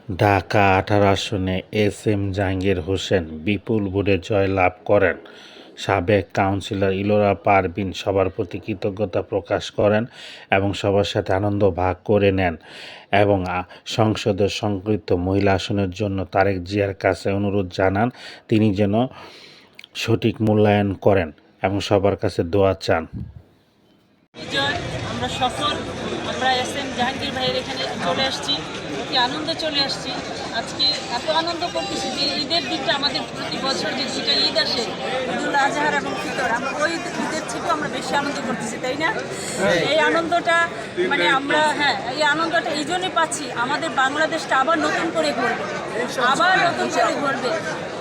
ঢাকা ১৮ আসনে S M Jahangir Hossain বিপুল ভোটে জয়লাভ করেন। সাবেক কাউন্সিলর ইলোরা পারভীন সবার প্রতি কৃতজ্ঞতা প্রকাশ করেন এবং সবার সাথে আনন্দ ভাগ করে নেন এবং সংসদের সংরক্ষিত মহিলা আসনের জন্য তারেক জিয়ার কাছে অনুরোধ জানান তিনি যেন সঠিক মূল্যায়ন করেন এবং সবার কাছে দোয়া চান। আমরা সফল। আমরা এস এম জাহাঙ্গীর ভাইয়ের এখানে চলে আসছি, অতি আনন্দে চলে আসছি। আজকে এত আনন্দ করতেছি যে ঈদের দিনটা আমাদের প্রতি বছর যে দুটা ঈদ আসে, ঈদুল আজহার এবং ফিতর, আমরা ওই ঈদের থেকেও আমরা বেশি আনন্দ করতেছি, তাই না? এই আনন্দটা মানে আমরা এই আনন্দটা এই জন্যই পাচ্ছি, আমাদের বাংলাদেশটা আবার নতুন করে গড়বে,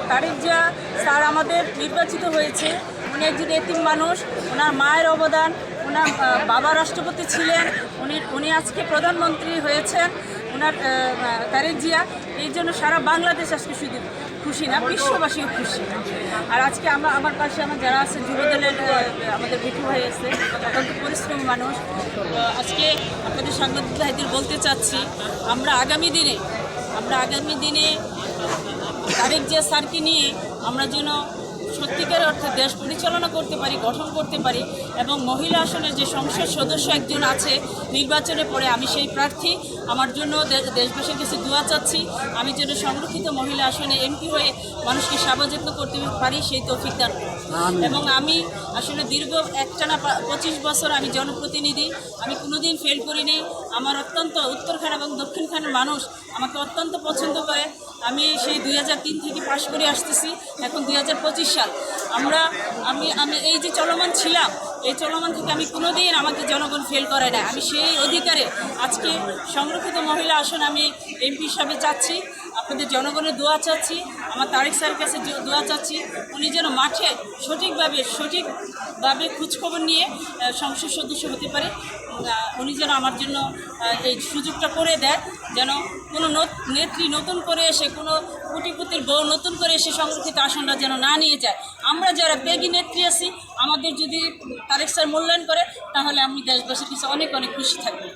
তারেক জিয়া স্যার আমাদের নির্বাচিত হয়েছে। উনি একজন এতিম মানুষ, ওনার মায়ের অবদান, ওনার বাবা রাষ্ট্রপতি ছিলেন, উনি আজকে প্রধানমন্ত্রী হয়েছেন, ওনার তারেক জিয়া। এই জন্য সারা বাংলাদেশ আজকে শুধু খুশি না, বিশ্ববাসীও খুশি। আর আজকে আমার পাশে যারা আছে যুবদলের আমাদের বিটু ভাই আছে, অত্যন্ত পরিশ্রমী মানুষ। আজকে আপনাদের সাংবাদিক ভাইদের বলতে চাচ্ছি, আমরা আগামী দিনে তারেক জিয়া স্যারকে নিয়ে আমরা যেন সত্যিকার অর্থে দেশ পরিচালনা করতে পারি, গঠন করতে পারি। এবং মহিলা আসনের যে সংসদ সদস্য একজন আছে নির্বাচনে পরে, আমি সেই প্রার্থী। আমার জন্য দেশবাসীর কাছে দোয়া চাচ্ছি, আমি যেন সংরক্ষিত মহিলা আসনে এমপি হয়ে মানুষকে সেবা যত্ন করতে পারি, সেই তৌফিক দান করি। এবং আমি আসলে দীর্ঘ একটানা 25 বছর আমি জনপ্রতিনিধি, আমি কোনোদিন ফেল করিনি। আমার অত্যন্ত উত্তরখান এবং দক্ষিণখানের মানুষ আমাকে অত্যন্ত পছন্দ করে। আমি সেই 2003 থেকে পাশ করে আসতেছি, এখন 2025 সাল। আমি এই যে চলমান ছিলাম, এই চলমান থেকে আমি কোনোদিন আমাকে জনগণ ফেল করে না। আমি সেই অধিকারে আজকে সংরক্ষিত মহিলা আসন আমি এমপি হিসাবে চাচ্ছি। আপনাদের জনগণের দোয়া চাচ্ছি, আমার তারেক স্যারের কাছে দোয়া চাচ্ছি, উনি যেন মাঠে সঠিকভাবে খোঁজখবর নিয়ে সংসদ সদস্য হতে পারে। উনি যেন আমার জন্য এই সুযোগটা করে দেয়, যেন কোনো নেত্রী নতুন করে এসে, কোনো কোটিপতির বউ নতুন করে এসে সংরক্ষিত আসনটা যেন না নিয়ে যায়। আমরা যারা ত্যাগী নেত্রী আছি, আমাদের যদি তারেক স্যার মূল্যায়ন করে, তাহলে আমি দেশবাসীর কাছে অনেক অনেক খুশি থাকবো।